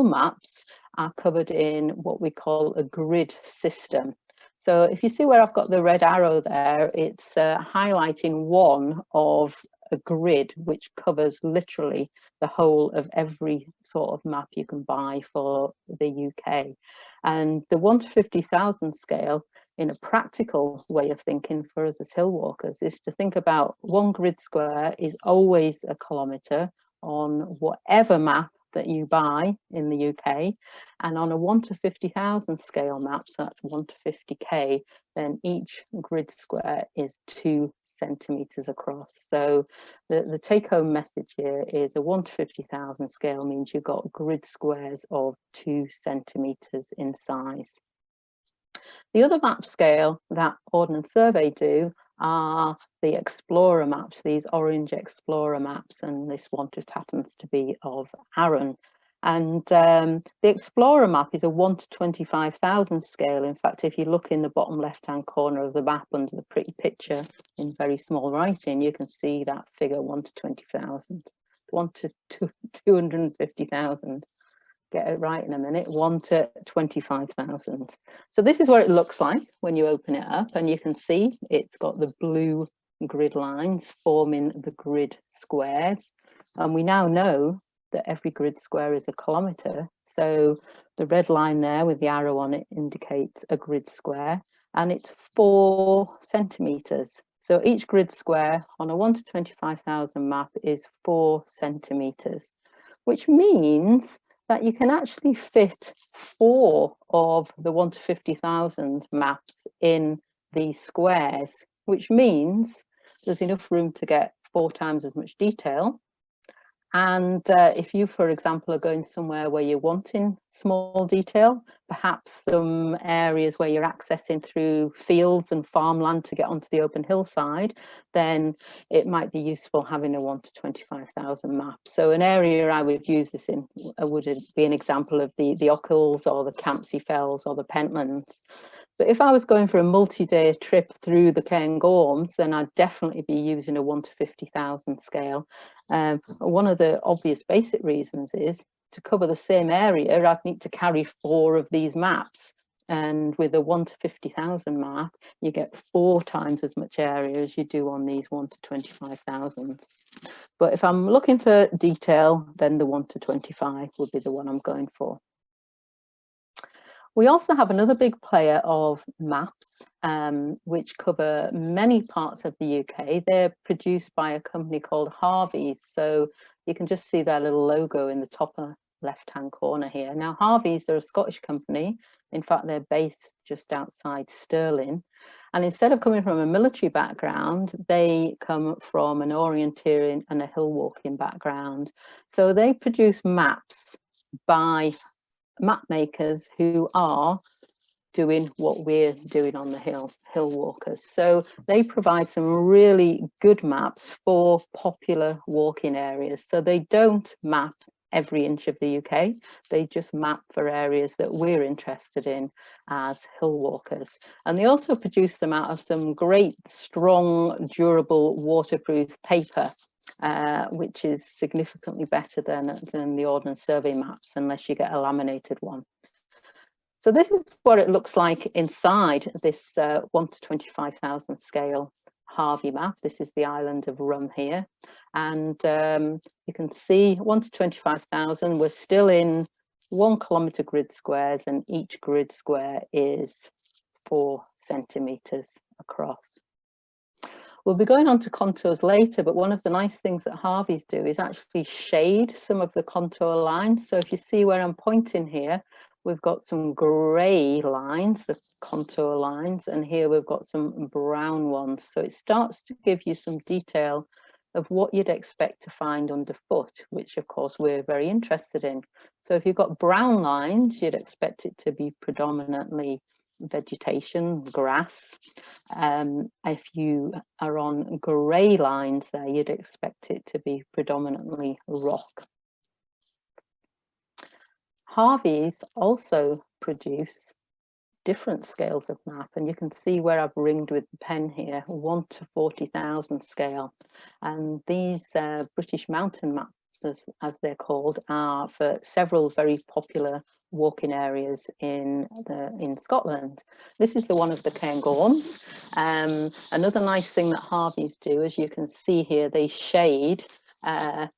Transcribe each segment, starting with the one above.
maps are covered in what we call a grid system. So if you see where I've got the red arrow there, it's highlighting one of a grid which covers literally the whole of every sort of map you can buy for the UK. And the 1 to 50,000 scale, in a practical way of thinking for us as hill walkers, is to think about one grid square is always a kilometre on whatever map that you buy in the UK, and on a 1 to 50,000 scale map, so that's 1 to 50k, then each grid square is 2 centimetres across. So the take-home message here is a 1 to 50,000 scale means you've got grid squares of 2 centimetres in size. The other map scale that Ordnance Survey do are the Explorer maps, these orange Explorer maps, and this one just happens to be of Arran. And the Explorer map is a 1 to 25,000 scale. In fact, if you look in the bottom left-hand corner of the map under the pretty picture in very small writing, you can see that figure 1 to 20,000, 1 to 250,000. Get it right in a minute, 1 to 25,000. So this is what it looks like when you open it up, and you can see it's got the blue grid lines forming the grid squares. And we now know that every grid square is a kilometre. So the red line there with the arrow on it indicates a grid square, and it's 4 centimetres. So each grid square on a 1 to 25,000 map is 4 centimetres, which means that you can actually fit 4 of the 1 to 50,000 maps in these squares, which means there's enough room to get 4 times as much detail. And if you, for example, are going somewhere where you're wanting small detail, perhaps some areas where you're accessing through fields and farmland to get onto the open hillside, then it might be useful having a 1 to 25,000 map. So an area I would use this in would be an example of the Ochils or the Campsie Fells or the Pentlands. But if I was going for a multi-day trip through the Cairngorms, then I'd definitely be using a 1 to 50,000 scale. One of the obvious basic reasons is to cover the same area, I'd need to carry 4 of these maps. And with a 1 to 50,000 map, you get 4 times as much area as you do on these 1 to 25,000s. But if I'm looking for detail, then the 1 to 25 would be the one I'm going for. We also have another big player of maps, which cover many parts of the UK. They're produced by a company called Harvey's. So you can just see their little logo in the top left-hand corner here. Now, Harvey's are a Scottish company. In fact, they're based just outside Stirling. And instead of coming from a military background, they come from an orienteering and a hill walking background. So they produce maps by map makers who are doing what we're doing on the hill walkers. So they provide some really good maps for popular walking areas. So they don't map every inch of the UK, they just map for areas that we're interested in as hill walkers. And they also produce them out of some great, strong, durable, waterproof paper, which is significantly better than the Ordnance Survey maps, unless you get a laminated one. So this is what it looks like inside this 1 to 25,000 scale Harvey map. This is the island of Rum here. And you can see 1 to 25,000, we're still in 1 kilometre grid squares, and each grid square is 4 centimetres across. We'll be going on to contours later, but one of the nice things that Harvey's do is actually shade some of the contour lines. So if you see where I'm pointing here, we've got some grey lines, the contour lines, and here we've got some brown ones. So it starts to give you some detail of what you'd expect to find underfoot, which of course we're very interested in. So if you've got brown lines, you'd expect it to be predominantly vegetation, grass. If you are on grey lines there, you'd expect it to be predominantly rock. Harvey's also produce different scales of map, and you can see where I've ringed with the pen here, 1 to 40,000 scale. And these British mountain maps as they're called, are for several very popular walking areas in Scotland. This is the one of the Cairngorms. Another nice thing that Harveys do, as you can see here, they shade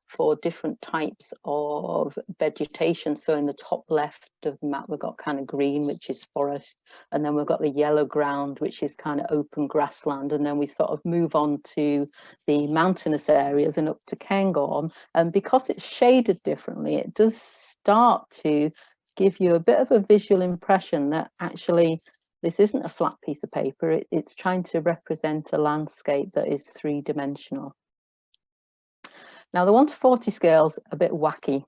for different types of vegetation. So in the top left of the map, we've got kind of green, which is forest, and then we've got the yellow ground, which is kind of open grassland, and then we sort of move on to the mountainous areas and up to Cairngorm. And because it's shaded differently, it does start to give you a bit of a visual impression that actually this isn't a flat piece of paper. It's trying to represent a landscape that is three-dimensional. Now, the 1:40 scale's a bit wacky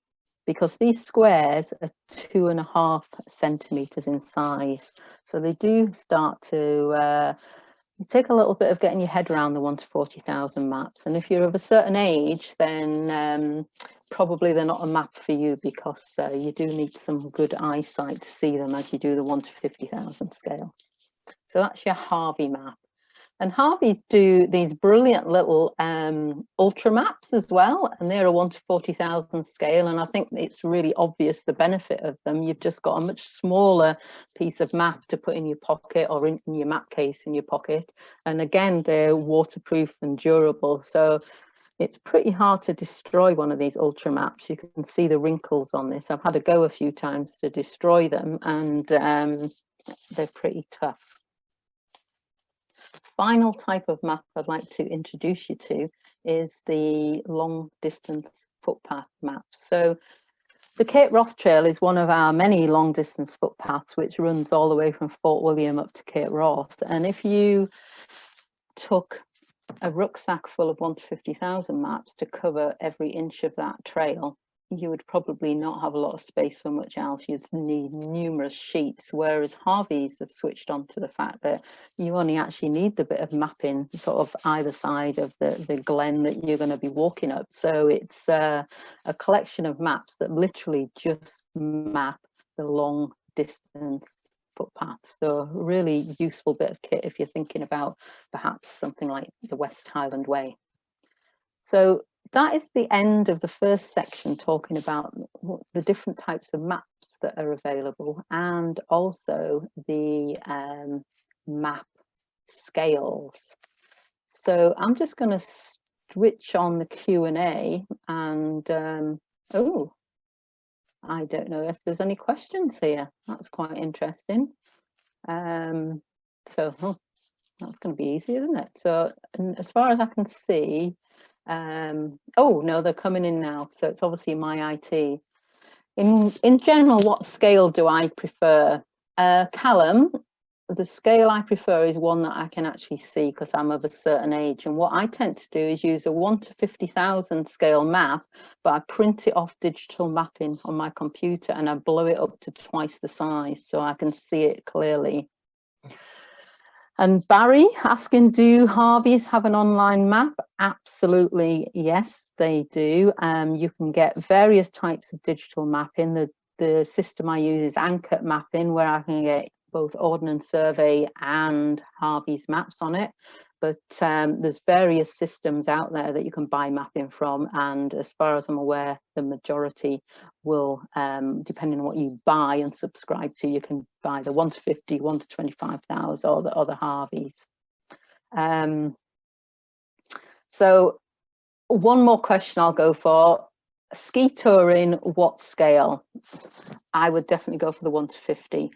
because these squares are 2.5 centimetres in size. So they do start to take a little bit of getting your head around the 1:40,000 maps. And if you're of a certain age, then probably they're not a map for you, because you do need some good eyesight to see them as you do the 1:50,000 scales. So that's your Harvey map. And Harvey do these brilliant little ultra maps as well, and they're a 1:40,000 scale, and I think it's really obvious the benefit of them. You've just got a much smaller piece of map to put in your pocket, or in your map case in your pocket, and again they're waterproof and durable, so it's pretty hard to destroy one of these ultra maps. You can see the wrinkles on this. I've had a go a few times to destroy them, and they're pretty tough. Final type of map I'd like to introduce you to is the long distance footpath map. So the Cape Roth Trail is one of our many long distance footpaths, which runs all the way from Fort William up to Cape Roth. And if you took a rucksack full of 1:50,000 maps to cover every inch of that trail, you would probably not have a lot of space for much else. You'd need numerous sheets, whereas Harveys have switched on to the fact that you only actually need the bit of mapping sort of either side of the glen that you're going to be walking up. So it's a collection of maps that literally just map the long distance footpaths. So a really useful bit of kit if you're thinking about perhaps something like the West Highland Way. So that is the end of the first section, talking about the different types of maps that are available, and also the map scales. So I'm just going to switch on the Q&A, and oh, I don't know if there's any questions here. That's quite interesting. So that's going to be easy, isn't it? So as far as I can see, oh no, they're coming in now, so it's obviously my IT. In general, what scale do I prefer? Callum, the scale I prefer is one that I can actually see because I'm of a certain age, and what I tend to do is use a 1:50,000 scale map, but I print it off digital mapping on my computer and I blow it up to twice the size so I can see it clearly. And Barry asking, do Harveys have an online map? Absolutely, yes, they do. You can get various types of digital mapping. The system I use is Anchor Mapping, where I can get both Ordnance Survey and Harvey's maps on it. But there's various systems out there that you can buy mapping from, and as far as I'm aware, the majority will, depending on what you buy and subscribe to, you can buy the 1:50, 1:25,000, or the other Harveys. So one more question I'll go for. Ski touring, what scale? I would definitely go for the 1:50.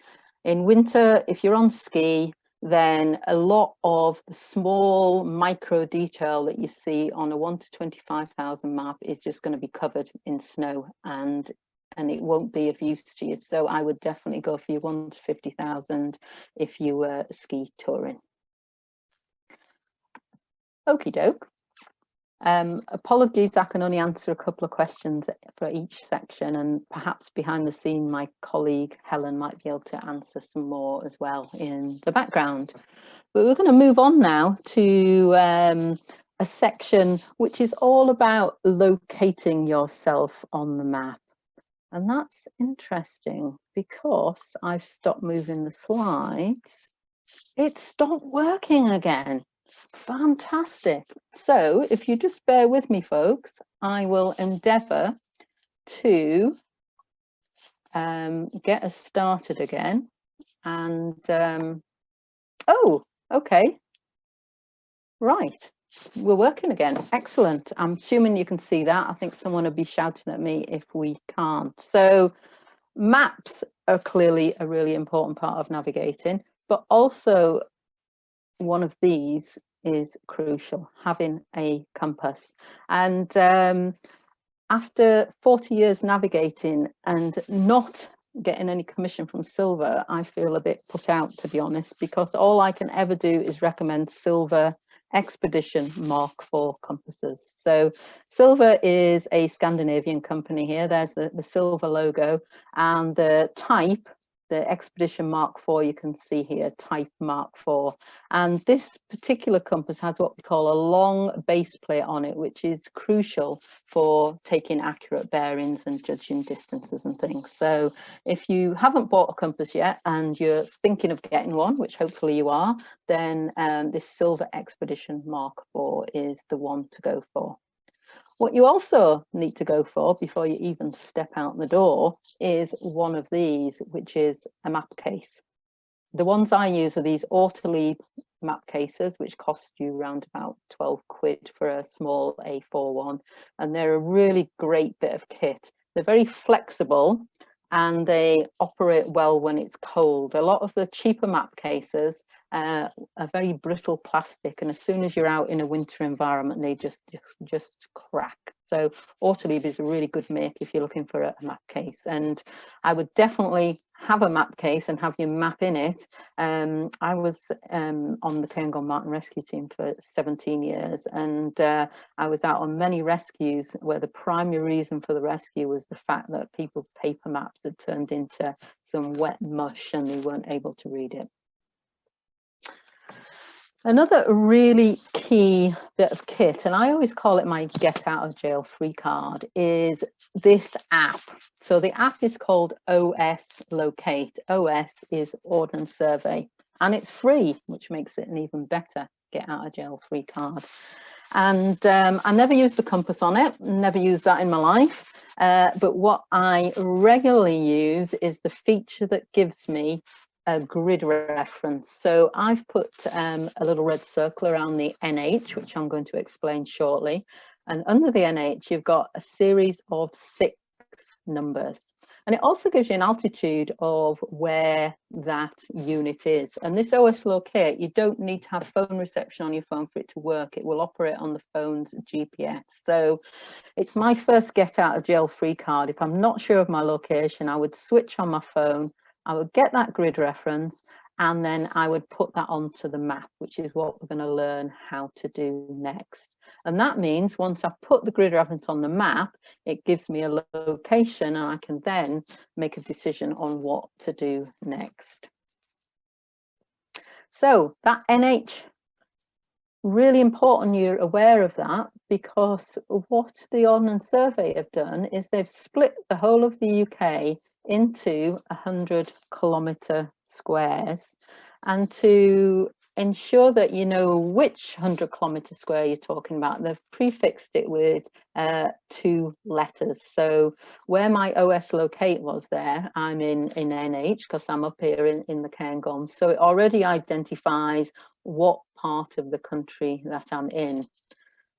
In winter, if you're on ski, then a lot of the small micro detail that you see on a 1:25,000 map is just going to be covered in snow, and it won't be of use to you. So I would definitely go for your 1:50,000 if you were ski touring. Okie doke. Apologies, I can only answer a couple of questions for each section, and perhaps behind the scene my colleague Helen might be able to answer some more as well in the background. But we're going to move on now to a section which is all about locating yourself on the map. And that's interesting because I've stopped moving the slides. It stopped working again. Fantastic. So if you just bear with me, folks, I will endeavour to get us started again. And oh, okay, right, we're working again. Excellent. I'm assuming you can see that. I think someone will be shouting at me if we can't. So maps are clearly a really important part of navigating, but also one of these is crucial, having a compass. And after 40 years navigating and not getting any commission from Silver, I feel a bit put out, to be honest, because all I can ever do is recommend Silver Expedition Mark IV compasses. So Silver is a Scandinavian company here. There's the Silver logo, and the type, the Expedition Mark IV, you can see here, type Mark IV. And this particular compass has what we call a long base plate on it, which is crucial for taking accurate bearings and judging distances and things. So if you haven't bought a compass yet and you're thinking of getting one, which hopefully you are, then this Silver Expedition Mark IV is the one to go for. What you also need to go for before you even step out the door is one of these, which is a map case. The ones I use are these Autoliv map cases, which cost you around about 12 quid for a small A4 one. And they're a really great bit of kit. They're very flexible and they operate well when it's cold. A lot of the cheaper map cases are very brittle plastic, and as soon as you're out in a winter environment, they just crack. So Autoliv is a really good make if you're looking for a map case, and I would definitely have a map case and have your map in it. I was on the Cairngorm Mountain Rescue Team for 17 years, and I was out on many rescues where the primary reason for the rescue was the fact that people's paper maps had turned into some wet mush and they weren't able to read it. Another really key bit of kit, and I always call it my get out of jail free card, is this app. So the app is called OS Locate. OS is Ordnance Survey, and it's free, which makes it an even better get out of jail free card. And I never use the compass on it, never used that in my life. But what I regularly use is the feature that gives me a grid reference. So I've put a little red circle around the NH, which I'm going to explain shortly. And under the NH, you've got a series of 6 numbers. And it also gives you an altitude of where that unit is. And this OS Locate, you don't need to have phone reception on your phone for it to work. It will operate on the phone's GPS. So it's my first get out of jail free card. If I'm not sure of my location, I would switch on my phone, I would get that grid reference, and then I would put that onto the map, which is what we're going to learn how to do next. And that means once I've put the grid reference on the map, it gives me a location, and I can then make a decision on what to do next. So that NH, really important you're aware of that, because what the Ordnance Survey have done is they've split the whole of the UK into 100 kilometre squares, and to ensure that you know which 100 kilometre square you're talking about, they've prefixed it with 2 letters. So where my OS Locate was there, I'm in NH because I'm up here in the Cairngorm, so it already identifies what part of the country that I'm in.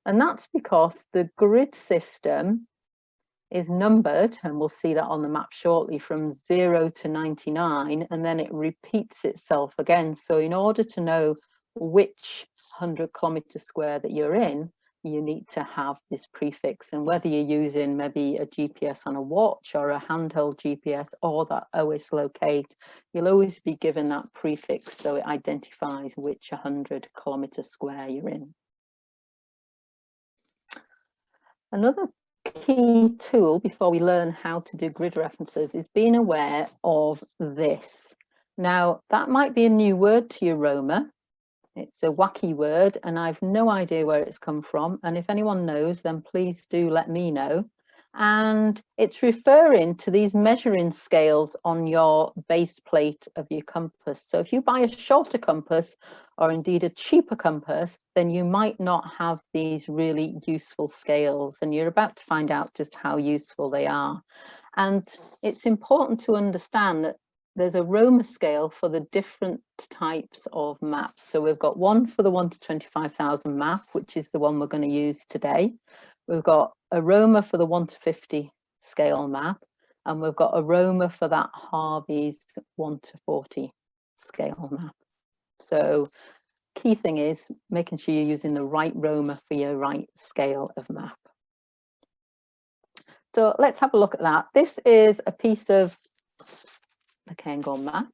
And that's because the grid system is numbered, and we'll see that on the map shortly, from 0 to 99, and then it repeats itself again. So in order to know which 100 kilometre square that you're in, you need to have this prefix. And whether you're using maybe a GPS on a watch or a handheld GPS or that OS Locate, you'll always be given that prefix so it identifies which 100 kilometre square you're in. Another key tool before we learn how to do grid references is being aware of this. Now, that might be a new word to you, Roma. It's a wacky word, and I've no idea where it's come from. And if anyone knows, then please do let me know. And it's referring to these measuring scales on your base plate of your compass. So if you buy a shorter compass, or indeed a cheaper compass, then you might not have these really useful scales, and you're about to find out just how useful they are. And it's important to understand that there's a Roma scale for the different types of maps. So we've got one for the 1 to 25,000 map, which is the one we're going to use today. We've got a Roma for the 1 to 50 scale map, and we've got a Roma for that Harvey's 1 to 40 scale map. So key thing is making sure you're using the right Roma for your right scale of map. So let's have a look at that. This is a piece of the Cairngorm map.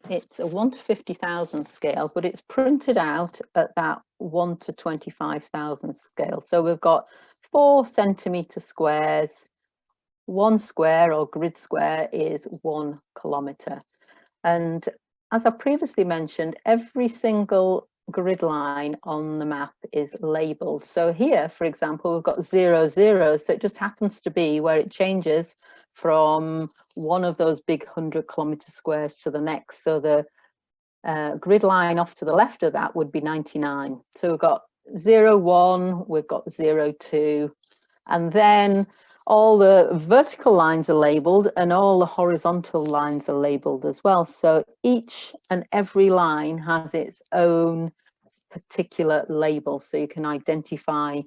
It's a 1 to 50,000 scale, but it's printed out at that 1 to 25,000 scale. So we've got 4 centimetre squares. 1 square or grid square is 1 kilometre. And as I previously mentioned, every single grid line on the map is labelled. So here, for example, we've got 0, 0. So it just happens to be where it changes from one of those big 100-kilometre squares to the next. So the grid line off to the left of that would be 99. So we've got 0, 1, we've got 0, 2, and then all the vertical lines are labelled and all the horizontal lines are labelled as well. So each and every line has its own particular label, so you can identify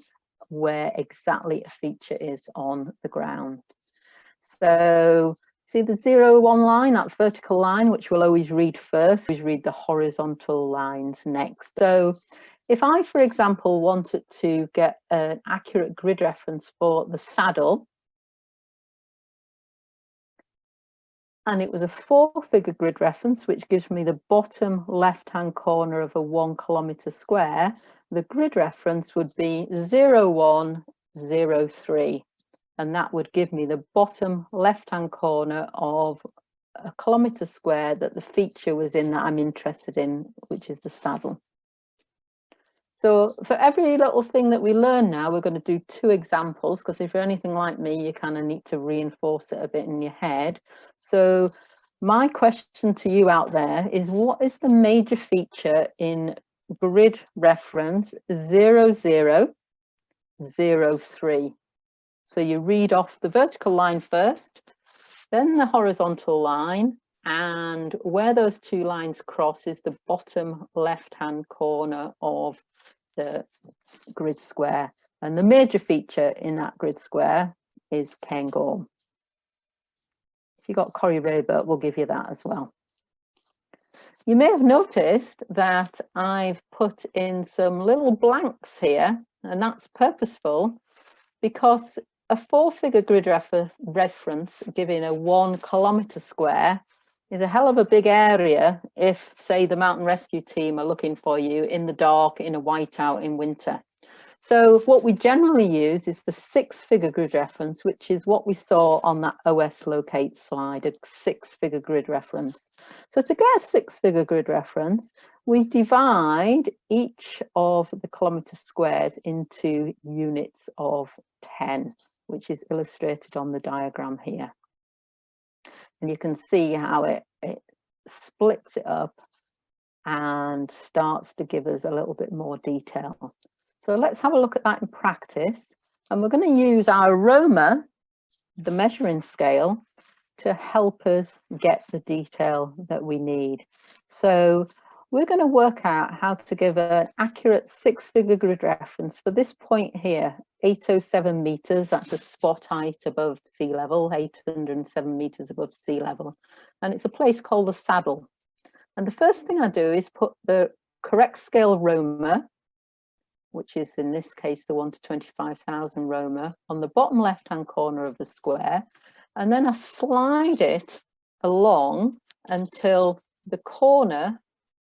where exactly a feature is on the ground. So see the 0, 1 line, that vertical line, which we'll always read first, we read the horizontal lines next. So if I, for example, wanted to get an accurate grid reference for the saddle, and it was a 4-figure grid reference, which gives me the bottom left-hand corner of a 1 kilometre square, the grid reference would be 0103. And that would give me the bottom left-hand corner of a kilometre square that the feature was in that I'm interested in, which is the saddle. So for every little thing that we learn now, we're going to do 2 examples, because if you're anything like me, you kind of need to reinforce it a bit in your head. So my question to you out there is, what is the major feature in grid reference 0003? So you read off the vertical line first, then the horizontal line, and where those 2 lines cross is the bottom left-hand corner of the grid square. And the major feature in that grid square is Cairngorm. If you got Corrie Raybert, we'll give you that as well. You may have noticed that I've put in some little blanks here, and that's purposeful because a 4-figure grid reference giving a 1 kilometre square is a hell of a big area if, say, the mountain rescue team are looking for you in the dark, in a whiteout in winter. So what we generally use is the 6-figure grid reference, which is what we saw on that OS locate slide, a 6-figure grid reference. So to get a 6-figure grid reference, we divide each of the kilometre squares into units of 10, which is illustrated on the diagram here. And you can see how it splits it up and starts to give us a little bit more detail. So let's have a look at that in practice. And we're going to use our Roma, the measuring scale, to help us get the detail that we need. So we're going to work out how to give an accurate 6-figure grid reference for this point here, 807 meters. That's a spot height above sea level, 807 meters above sea level. And it's a place called the Saddle. And the first thing I do is put the correct scale Roma, which is in this case the 1 to 25,000 Roma, on the bottom left-hand corner of the square. And then I slide it along until the corner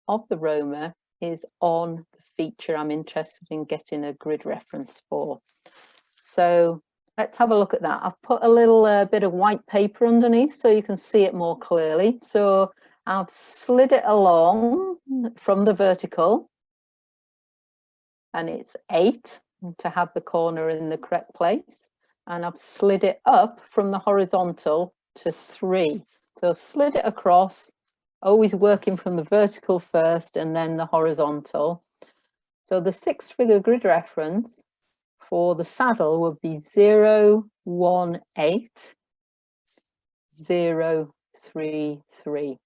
of the Roma is on the feature I'm interested in getting a grid reference for. So let's have a look at that. I've put a little bit of white paper underneath so you can see it more clearly. So I've slid it along from the vertical, and it's 8 to have the corner in the correct place. and I've slid it up from the horizontal to 3. So I've slid it across, always working from the vertical first and then the horizontal. So the 6-figure grid reference for the saddle would be 018033.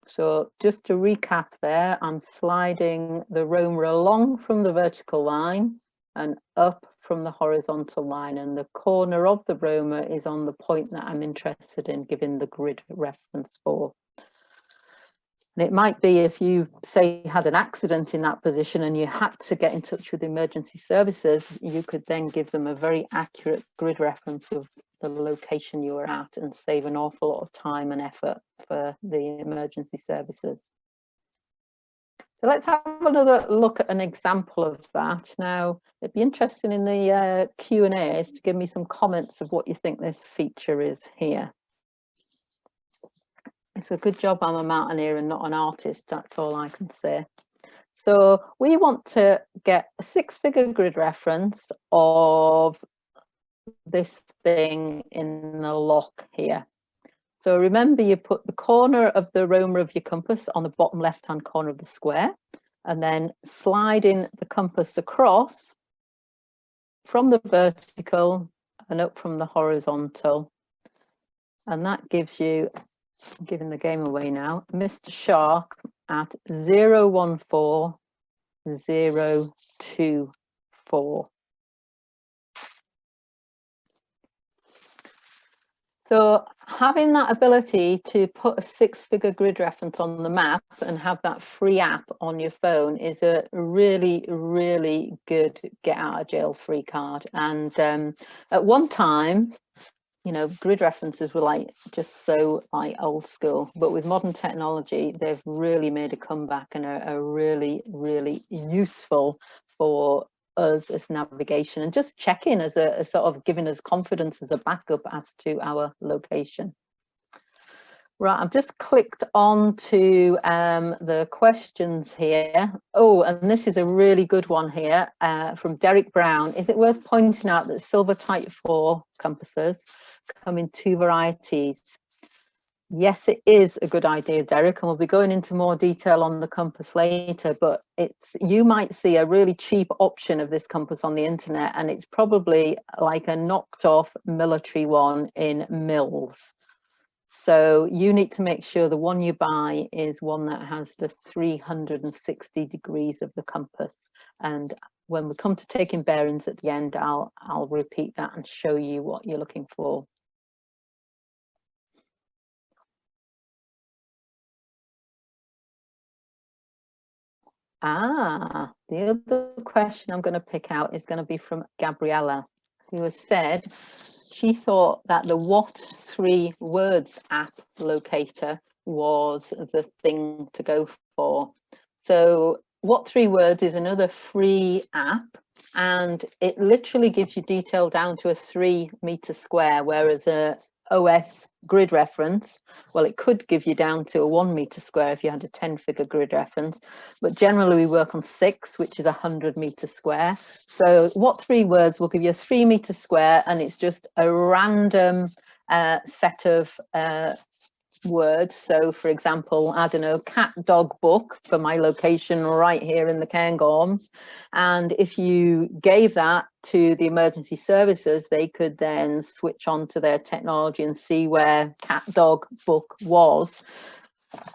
So just to recap there, I'm sliding the roamer along from the vertical line and up from the horizontal line, and the corner of the roamer is on the point that I'm interested in giving the grid reference for. And it might be if you say had an accident in that position and you had to get in touch with emergency services, you could then give them a very accurate grid reference of the location you were at and save an awful lot of time and effort for the emergency services. So let's have another look at an example of that. Now, it'd be interesting in the Q&As to give me some comments of what you think this feature is here. It's a good job I'm a mountaineer and not an artist, that's all I can say. So we want to get a 6-figure grid reference of this thing in the lock here. So remember, you put the corner of the roamer of your compass on the bottom left-hand corner of the square, and then sliding the compass across from the vertical and up from the horizontal. And that gives you, I'm giving the game away now, Mr. Shark at 014024. So having that ability to put a 6-figure grid reference on the map and have that free app on your phone is a really, really good get out of jail free card. And at one time, you know, grid references were like just so like old school, but with modern technology, they've really made a comeback and are really, really useful for us as navigation and just check-in as a sort of giving us confidence as a backup as to our location. Right, I've just clicked on to the questions here. Oh, and this is a really good one here from Derek Brown. Is it worth pointing out that silver Type 4 compasses come in 2 varieties? Yes, it is a good idea, Derek, and we'll be going into more detail on the compass later, but you might see a really cheap option of this compass on the internet, and it's probably like a knocked off military one in mils. So you need to make sure the one you buy is one that has the 360 degrees of the compass. And when we come to taking bearings at the end, I'll repeat that and show you what you're looking for. The other question I'm going to pick out is going to be from Gabriella, who has said she thought that the What 3 Words app locator was the thing to go for. So What 3 Words is another free app, and it literally gives you detail down to a 3 meter square, whereas a OS grid reference, well, it could give you down to a 1 meter square if you had a 10-figure grid reference, but generally we work on 6, which is 100 meter square. So What 3 Words will give you a 3 meter square, and it's just a random set of words. So for example, I don't know, cat dog book for my location right here in the Cairngorms, and if you gave that to the emergency services, they could then switch on to their technology and see where cat dog book was.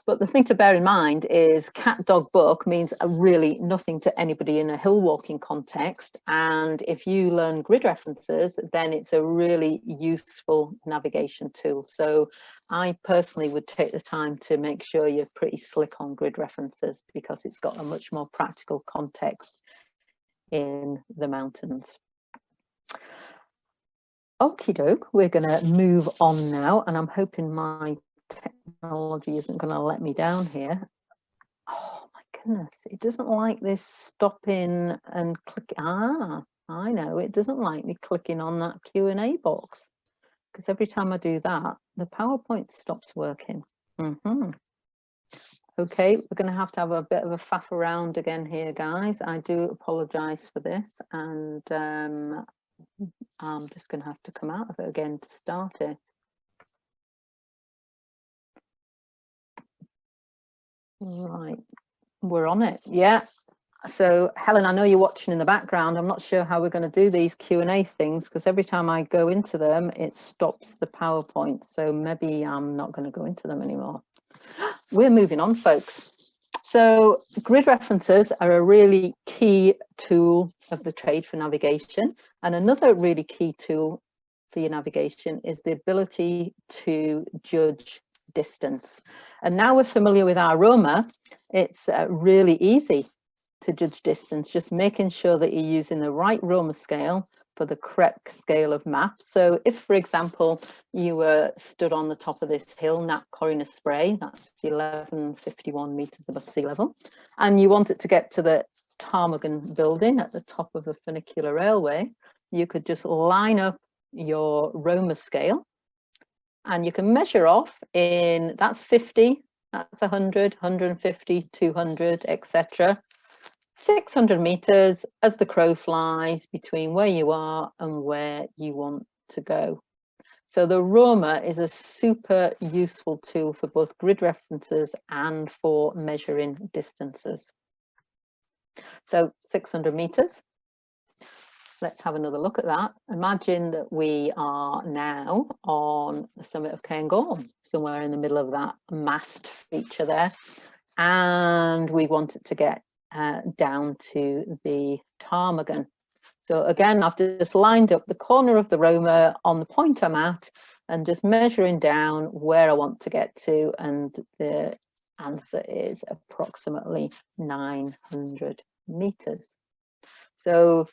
But the thing to bear in mind is cat dog book means really nothing to anybody in a hill walking context, and if you learn grid references, then it's a really useful navigation tool. So I personally would take the time to make sure you're pretty slick on grid references, because it's got a much more practical context in the mountains. Okie doke, we're going to move on now, and I'm hoping my technology isn't going to let me down here. Oh my goodness, it doesn't like this stopping and click. I know, it doesn't like me clicking on that Q&A box, because every time I do that, the PowerPoint stops working. Okay, we're going to have a bit of a faff around again here, guys. I do apologize for this, and I'm just going to have to come out of it again to start it. Right, we're on it. Yeah. So Helen, I know you're watching in the background. I'm not sure how we're going to do these Q&A things, because every time I go into them, it stops the PowerPoint. So maybe I'm not going to go into them anymore. We're moving on, folks. So grid references are a really key tool of the trade for navigation. And another really key tool for your navigation is the ability to judge distance. And now we're familiar with our Roma, it's really easy to judge distance, just making sure that you're using the right Roma scale for the correct scale of map. So if, for example, you were stood on the top of this hill, Nap Corrina Spray, that's 1151 meters above sea level, and you wanted to get to the Ptarmigan building at the top of the funicular railway, you could just line up your Roma scale and you can measure off in, that's 50, that's 100, 150, 200, etc. 600 meters as the crow flies between where you are and where you want to go. So the Roma is a super useful tool for both grid references and for measuring distances. So 600 meters. Let's have another look at that. Imagine that we are now on the summit of Cairngorm, somewhere in the middle of that mast feature there, and we wanted to get down to the Ptarmigan. So again, I've just lined up the corner of the Roma on the point I'm at and just measuring down where I want to get to, and the answer is approximately 900 meters. So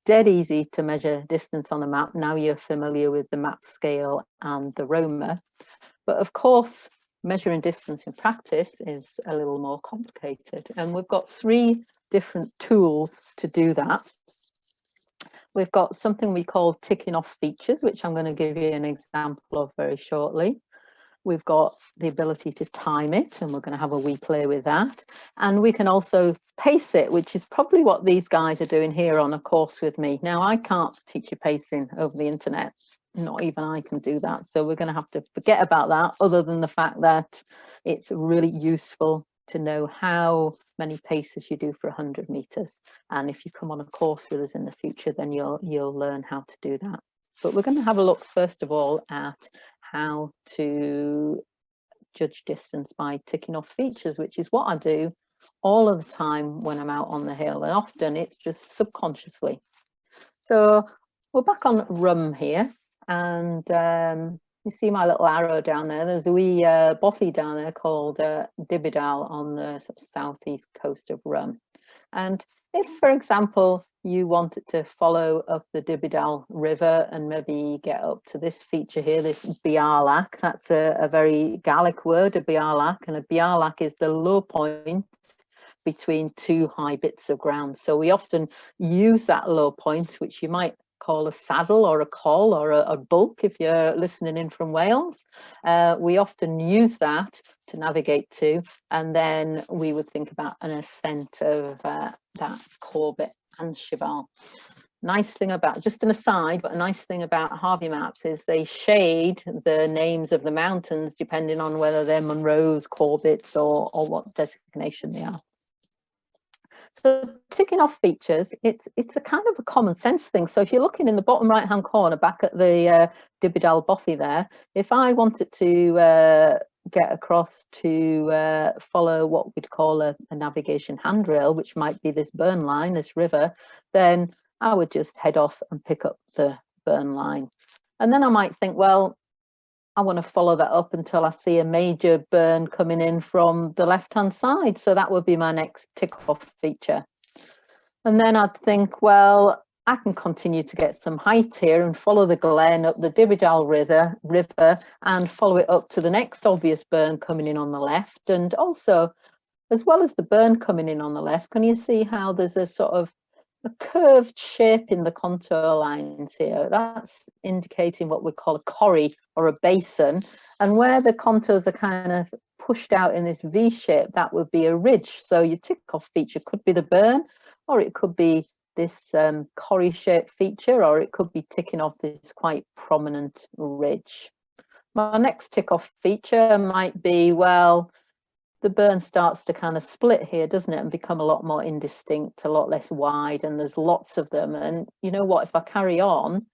dead easy to measure distance on a map. Now you're familiar with the map scale and the Roma. But of course, measuring distance in practice is a little more complicated. And we've got 3 different tools to do that. We've got something we call ticking off features, which I'm going to give you an example of very shortly. We've got the ability to time it, and we're going to have a wee play with that. And we can also pace it, which is probably what these guys are doing here on a course with me. Now, I can't teach you pacing over the internet. Not even I can do that. So we're going to have to forget about that, other than the fact that it's really useful to know how many paces you do for 100 meters. And if you come on a course with us in the future, then you'll learn how to do that. But we're going to have a look, first of all, at how to judge distance by ticking off features, which is what I do all of the time when I'm out on the hill, and often it's just subconsciously. So we're back on Rum here, and you see my little arrow down there. There's a wee bothy down there called Dibidal on the sort of southeast coast of Rum. And if, for example, you wanted to follow up the Dibidal River and maybe get up to this feature here, this Biarlac, that's a very Gaelic word, a Biarlac, and a Biarlac is the low point between 2 high bits of ground. So we often use that low point, which you might call a saddle or a col or a bulk if you're listening in from Wales. We often use that to navigate to, and then we would think about an ascent of that Corbett and Cheval. Nice thing about, just an aside, but a nice thing about Harvey Maps is they shade the names of the mountains depending on whether they're Munros, Corbetts, or what designation they are. So ticking off features, it's a kind of a common sense thing. So if you're looking in the bottom right hand corner back at the Dibidal Bothy there, if I wanted to get across to follow what we'd call a navigation handrail, which might be this burn line, this river, then I would just head off and pick up the burn line. And then I might think, well, I want to follow that up until I see a major burn coming in from the left-hand side. So that would be my next tick-off feature. And then I'd think, well, I can continue to get some height here and follow the glen up the Dibidal River and follow it up to the next obvious burn coming in on the left. And also, as well as the burn coming in on the left, can you see how there's a sort of a curved shape in the contour lines here? That's indicating what we call a corrie or a basin, and where the contours are kind of pushed out in this V shape, that would be a ridge. So your tick off feature could be the burn, or it could be this corrie shaped feature, or it could be ticking off this quite prominent ridge. My next tick off feature might be, well, the burn starts to kind of split here, doesn't it, and become a lot more indistinct, a lot less wide, and there's lots of them. And you know what, if I carry on,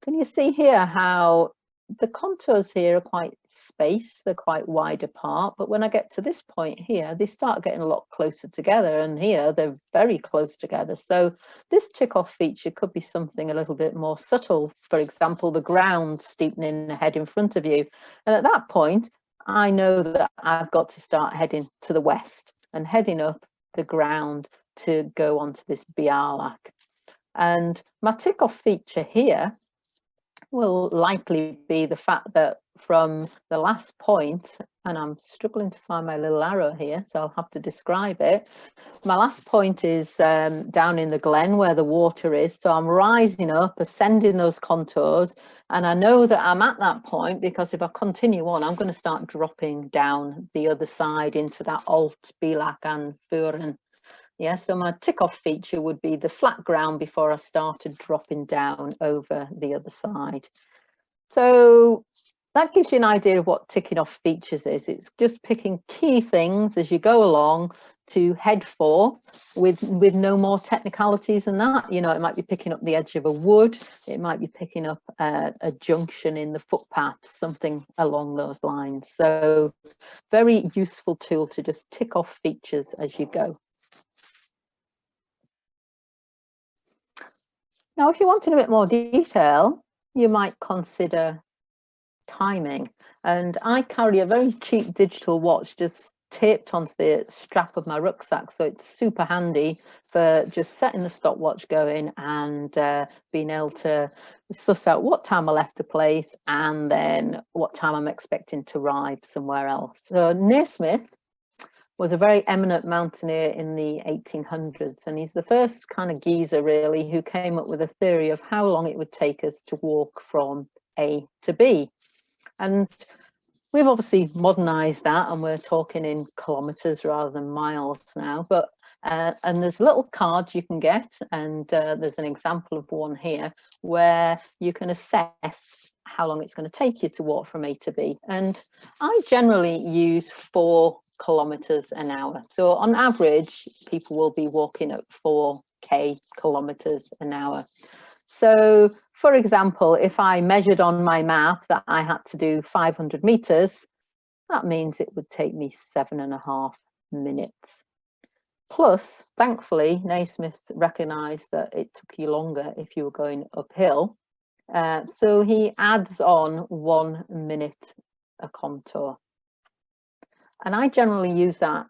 can you see here how the contours here are quite spaced, they're quite wide apart, but when I get to this point here, they start getting a lot closer together, and here they're very close together. So this tick off feature could be something a little bit more subtle. For example, the ground steepening ahead in front of you. And at that point, I know that I've got to start heading to the west and heading up the ground to go onto this Bialak. And my tick off feature here will likely be the fact that from the last point, and I'm struggling to find my little arrow here, so I'll have to describe it. My last point is down in the glen where the water is. So I'm rising up, ascending those contours, and I know that I'm at that point because if I continue on, I'm going to start dropping down the other side into that Alt, Bialak and Furen. Yeah, so my tick off feature would be the flat ground before I started dropping down over the other side. So that gives you an idea of what ticking off features is. It's just picking key things as you go along to head for with no more technicalities than that. You know, it might be picking up the edge of a wood, it might be picking up a junction in the footpath, something along those lines. So very useful tool to just tick off features as you go. Now, if you wanted a bit more detail, you might consider timing. And I carry a very cheap digital watch just taped onto the strap of my rucksack. So it's super handy for just setting the stopwatch going and being able to suss out what time I left a place and then what time I'm expecting to arrive somewhere else. So Naismith was a very eminent mountaineer in the 1800s, and he's the first kind of geezer really who came up with a theory of how long it would take us to walk from A to B. And we've obviously modernized that, and we're talking in kilometers rather than miles now, but and there's little cards you can get, and there's an example of one here where you can assess how long it's going to take you to walk from A to B. And I generally use 4 kilometers an hour. So on average, people will be walking at 4k kilometers an hour. So for example, if I measured on my map that I had to do 500 meters, that means it would take me 7.5 minutes. Plus, thankfully, Naismith recognized that it took you longer if you were going uphill. So he adds on 1 minute a contour. And I generally use that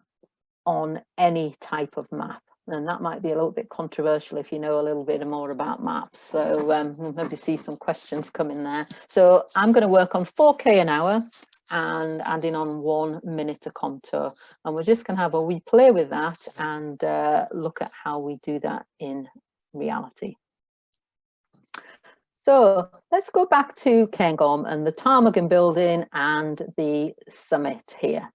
on any type of map. And that might be a little bit controversial if you know a little bit more about maps. So we'll maybe see some questions coming there. So I'm going to work on 4k an hour and adding on 1 minute a contour. And we're just going to have a wee play with that and look at how we do that in reality. So let's go back to Cairngorm and the Ptarmigan building and the summit here.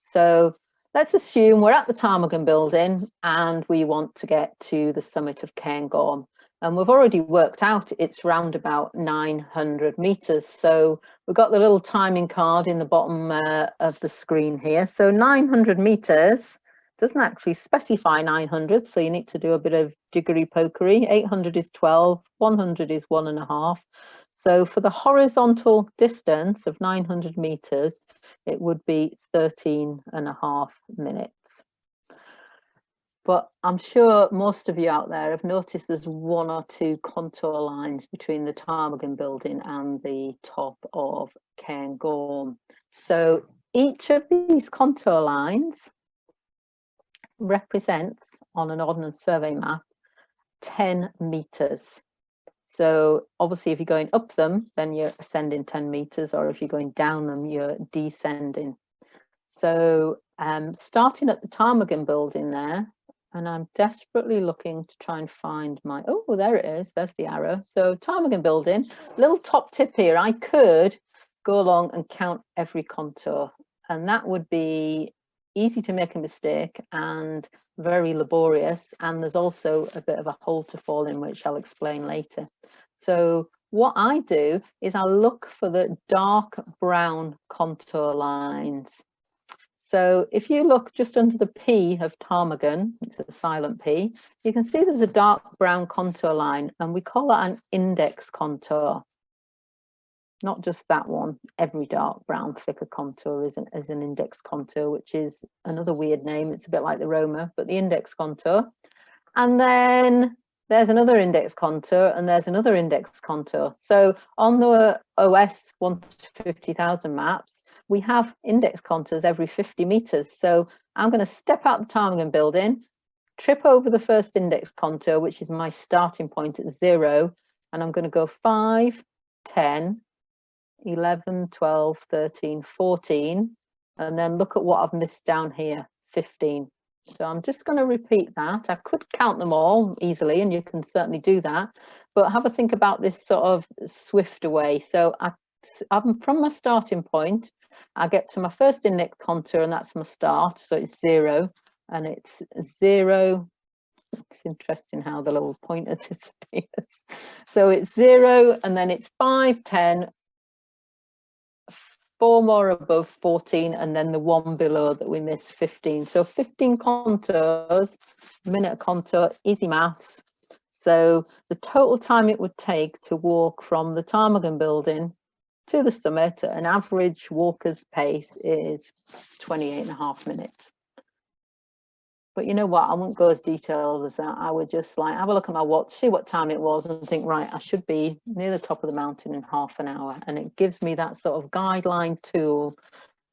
So let's assume we're at the Ptarmigan building and we want to get to the summit of Cairngorm. And we've already worked out it's round about 900 meters. So we've got the little timing card in the bottom of the screen here. So 900 meters doesn't actually specify 900. So you need to do a bit of jiggery pokery. 800 is 12, 100 is 1.5. So for the horizontal distance of 900 meters, it would be 13.5 minutes. But I'm sure most of you out there have noticed there's 1 or 2 contour lines between the Ptarmigan building and the top of Cairngorm. So each of these contour lines represents, on an Ordnance Survey map, 10 meters. So obviously if you're going up them, then you're ascending 10 meters, or if you're going down them, you're descending. So starting at the Ptarmigan building there, and I'm desperately looking to try and find my, oh, there it is, there's the arrow. So Ptarmigan building, little top tip here, I could go along and count every contour, and that would be easy to make a mistake and very laborious, and there's also a bit of a hole to fall in, which I'll explain later. So what I do is I look for the dark brown contour lines. So if you look just under the P of ptarmigan, it's a silent P, you can see there's a dark brown contour line, and we call that an index contour. Not just that one, every dark brown thicker contour is an index contour, which is another weird name. It's a bit like the Roma, but the index contour. And then there's another index contour, and there's another index contour. So on the OS 1 to 50,000 maps, we have index contours every 50 meters. So I'm going to step out the ptarmigan building, trip over the first index contour, which is my starting point at 0, and I'm going to go 5, 10, 11, 12, 13, 14, and then look at what I've missed down here, 15. So I'm just going to repeat that. I could count them all easily, and you can certainly do that, but have a think about this sort of swift way. So I'm from my starting point, I get to my first index contour, and that's my start. So it's 0, and it's 0. It's interesting how the little pointer disappears. So it's 0, and then it's 5, 10, 4 more above, 14, and then the one below that we missed, 15. So 15 contours, minute a contour, easy maths. So the total time it would take to walk from the ptarmigan building to the summit at an average walker's pace is 28.5 minutes. But you know what, I wouldn't go as detailed as that. I would just like have a look at my watch, see what time it was, and think, right, I should be near the top of the mountain in half an hour. And it gives me that sort of guideline tool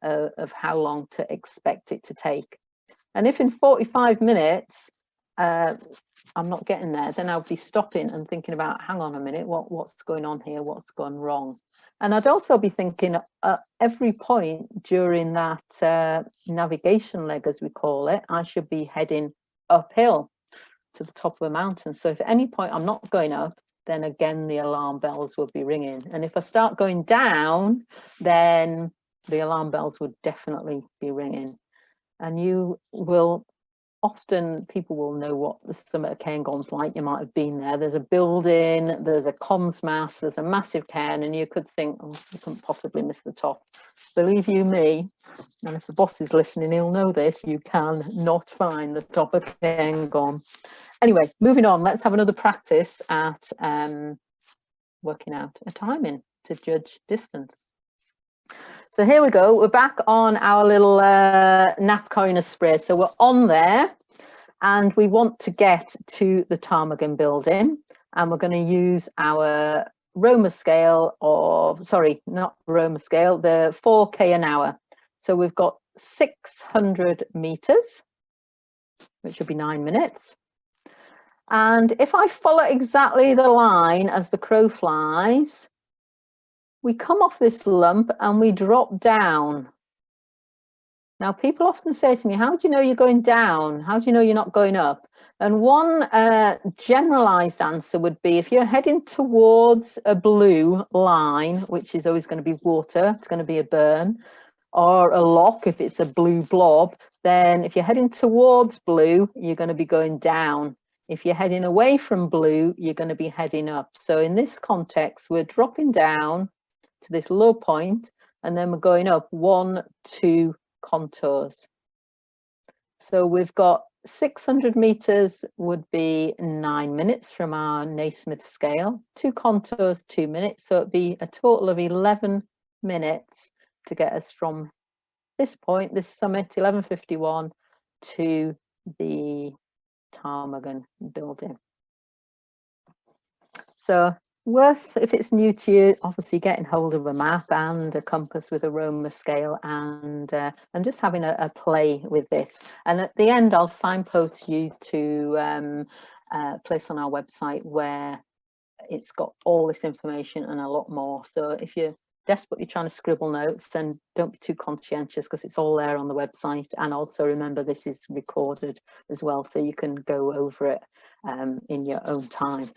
of how long to expect it to take. And if in 45 minutes I'm not getting there, then I'll be stopping and thinking about, hang on a minute, what's going on here, what's gone wrong. And I'd also be thinking at every point during that navigation leg, as we call it, I should be heading uphill to the top of a mountain. So if at any point I'm not going up, then again the alarm bells would be ringing. And if I start going down, then the alarm bells would definitely be ringing. And you will often, people will know what the summit of Cairngorm's like. You might have been there. There's a building, there's a comms mast, there's a massive cairn, and you could think, oh, you couldn't possibly miss the top. Believe you me, and if the boss is listening, he'll know this, you can not find the top of Cairngorm. Anyway, moving on, let's have another practice at working out a timing to judge distance. So here we go, we're back on our little nap coiner spray. So we're on there and we want to get to the ptarmigan building, and we're going to use our Roma scale of, sorry, not Roma scale, the 4K an hour. So we've got 600 meters, which would be 9 minutes. And if I follow exactly the line as the crow flies, we come off this lump and we drop down. Now, people often say to me, how do you know you're going down? How do you know you're not going up? And one generalized answer would be, if you're heading towards a blue line, which is always going to be water, it's going to be a burn, or a lock if it's a blue blob, then if you're heading towards blue, you're going to be going down. If you're heading away from blue, you're going to be heading up. So in this context, we're dropping down to this low point, and then we're going up 1, 2 contours. So we've got 600 meters would be 9 minutes from our Naismith scale, 2 contours, 2 minutes. So it'd be a total of 11 minutes to get us from this point, this summit, 11:51, to the ptarmigan building. So worth, if it's new to you, obviously getting hold of a map and a compass with a Roma scale, and just having a play with this. And at the end, I'll signpost you to a place on our website where it's got all this information and a lot more. So if you're desperately trying to scribble notes, then don't be too conscientious, because it's all there on the website. And also remember, this is recorded as well, so you can go over it in your own time.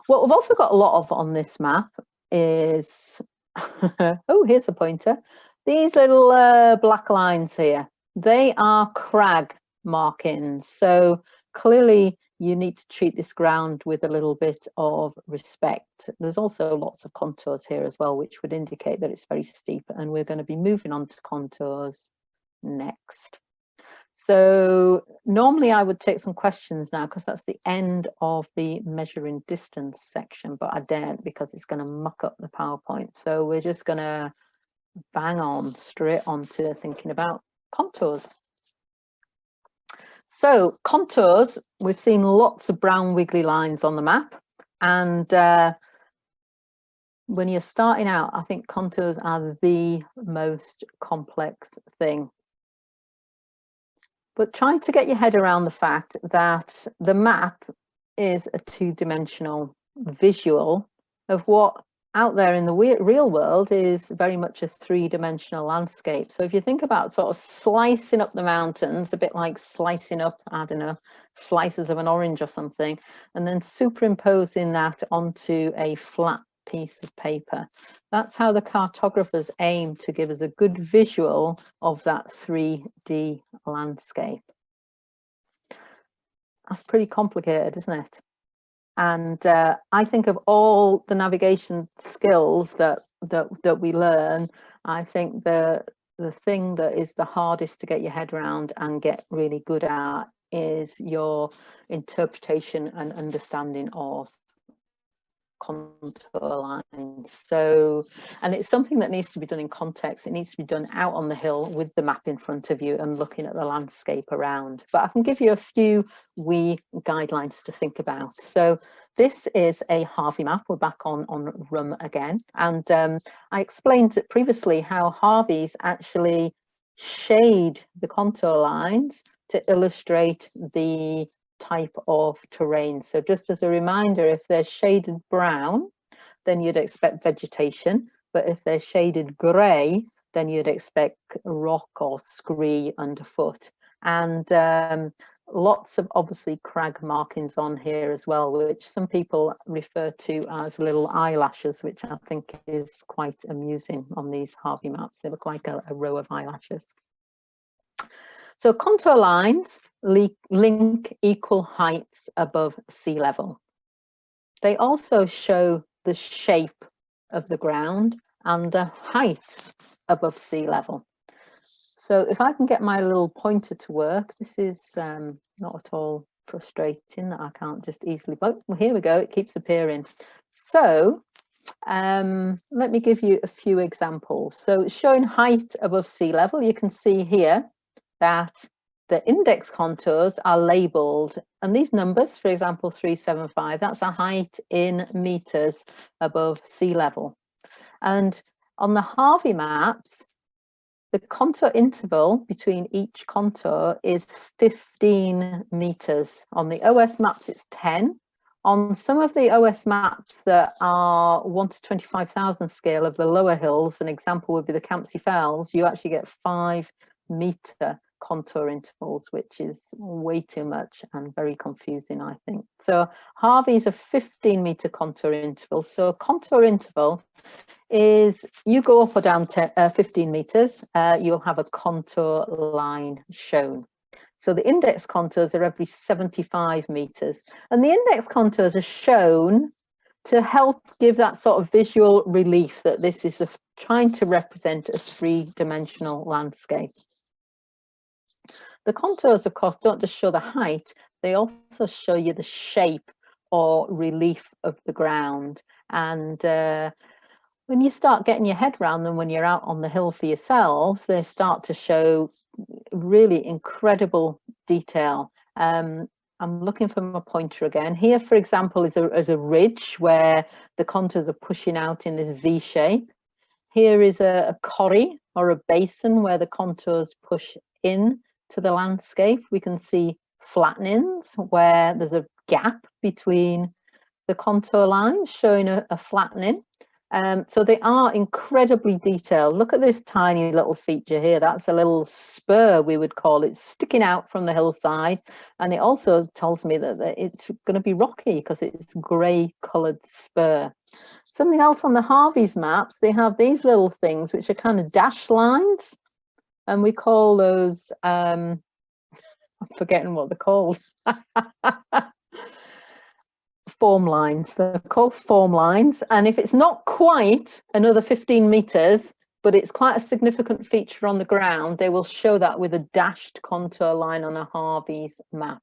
What we've also got a lot of on this map is oh, here's a pointer, these little black lines here. They are crag markings. So clearly you need to treat this ground with a little bit of respect. There's also lots of contours here as well, which would indicate that it's very steep, and we're going to be moving on to contours next. So normally I would take some questions now because that's the end of the measuring distance section, but I daren't because it's going to muck up the PowerPoint. So we're just going to bang on straight on to thinking about contours. So contours, we've seen lots of brown wiggly lines on the map, and when you're starting out, I think contours are the most complex thing. But try to get your head around the fact that the map is a two-dimensional visual of what out there in the real world is very much a three-dimensional landscape. So if you think about sort of slicing up the mountains, a bit like slicing up, I don't know, slices of an orange or something, and then superimposing that onto a flat piece of paper. That's how the cartographers aim to give us a good visual of that 3D landscape. That's pretty complicated, isn't it? And I think of all the navigation skills that we learn, I think the thing that is the hardest to get your head around and get really good at is your interpretation and understanding of contour lines. So, and it's something that needs to be done in context. It needs to be done out on the hill with the map in front of you and looking at the landscape around. But I can give you a few wee guidelines to think about. So this is a Harvey map. We're back on RUM again. And I explained previously how Harveys actually shade the contour lines to illustrate the type of terrain. So just as a reminder, if they're shaded brown, then you'd expect vegetation, but if they're shaded grey, then you'd expect rock or scree underfoot. And lots of obviously crag markings on here as well, which some people refer to as little eyelashes, which I think is quite amusing on these Harvey maps. They look like a row of eyelashes. So contour lines link equal heights above sea level. They also show the shape of the ground and the height above sea level. So if I can get my little pointer to work, this is not at all frustrating that I can't just easily, but well, here we go, it keeps appearing. So let me give you a few examples. So showing height above sea level, you can see here that the index contours are labelled, and these numbers, for example, 375, that's a height in meters above sea level. And on the Harvey maps, the contour interval between each contour is 15 meters. On the OS maps, it's 10. On some of the OS maps that are 1 to 25,000 scale of the lower hills, an example would be the Campsie Fells, you actually get 5 meter contour intervals, which is way too much and very confusing, I think. So Harvey's a 15 meter contour interval. So a contour interval is you go up or down 15 meters, you'll have a contour line shown. So the index contours are every 75 meters, and the index contours are shown to help give that sort of visual relief that this is trying to represent a three-dimensional landscape. The contours, of course, don't just show the height, they also show you the shape or relief of the ground. And when you start getting your head around them, when you're out on the hill for yourselves, they start to show really incredible detail. I'm looking for my pointer again. Here, for example, is a ridge where the contours are pushing out in this V shape. Here is a corrie or a basin where the contours push in to the landscape. We can see flattenings where there's a gap between the contour lines showing a flattening. So they are incredibly detailed. Look at this tiny little feature here. That's a little spur, we would call it, sticking out from the hillside. And it also tells me that it's going to be rocky because it's grey coloured spur. Something else on the Harvey's maps, they have these little things which are kind of dash lines. And we call those, I'm forgetting what they're called. Form lines. They're called form lines. And if it's not quite another 15 meters, but it's quite a significant feature on the ground, they will show that with a dashed contour line on a Harvey's map.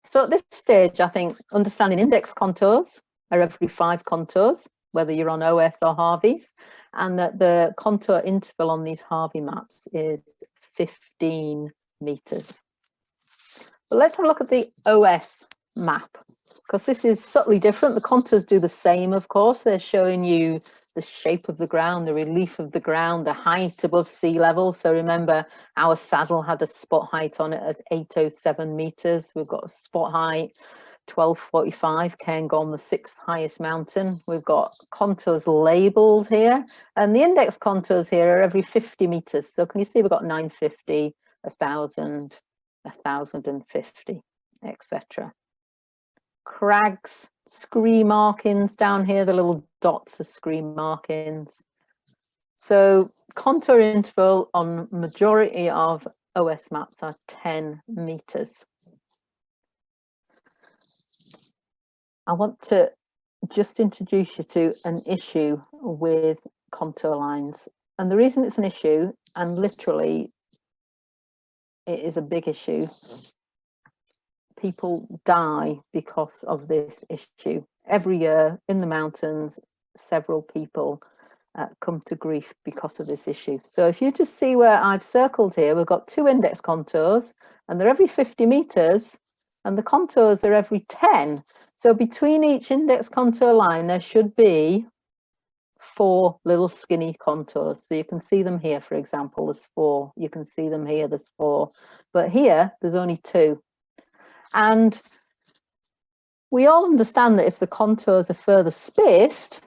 So at this stage, I think understanding index contours are every 5 contours, whether you're on OS or Harvey's, and that the contour interval on these Harvey maps is 15 meters. But let's have a look at the OS map, because this is subtly different. The contours do the same, of course. They're showing you the shape of the ground, the relief of the ground, the height above sea level. So remember, our saddle had a spot height on it at 807 meters. We've got a spot height 1245, Cairngorm, the 6th highest mountain. We've got contours labeled here, and the index contours here are every 50 meters. So can you see we've got 950, 1000, 1050, etc. Crags, scree markings down here, the little dots are scree markings. So contour interval on majority of OS maps are 10 meters. I want to just introduce you to an issue with contour lines. And the reason it's an issue, and literally it is a big issue, people die because of this issue. Every year in the mountains, several people come to grief because of this issue. So if you just see where I've circled here, we've got 2 index contours and they're every 50 meters and the contours are every 10. So between each index contour line, there should be 4 little skinny contours. So you can see them here, for example, there's 4. You can see them here, there's 4. But here, there's only 2. And we all understand that if the contours are further spaced,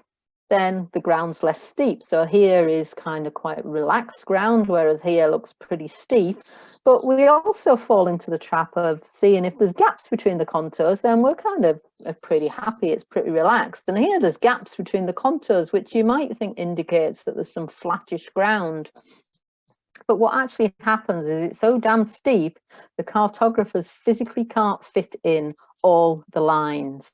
then the ground's less steep. So here is kind of quite relaxed ground, whereas here looks pretty steep. But we also fall into the trap of seeing if there's gaps between the contours, then we're kind of pretty happy, it's pretty relaxed. And here there's gaps between the contours, which you might think indicates that there's some flattish ground. But what actually happens is it's so damn steep, the cartographers physically can't fit in all the lines.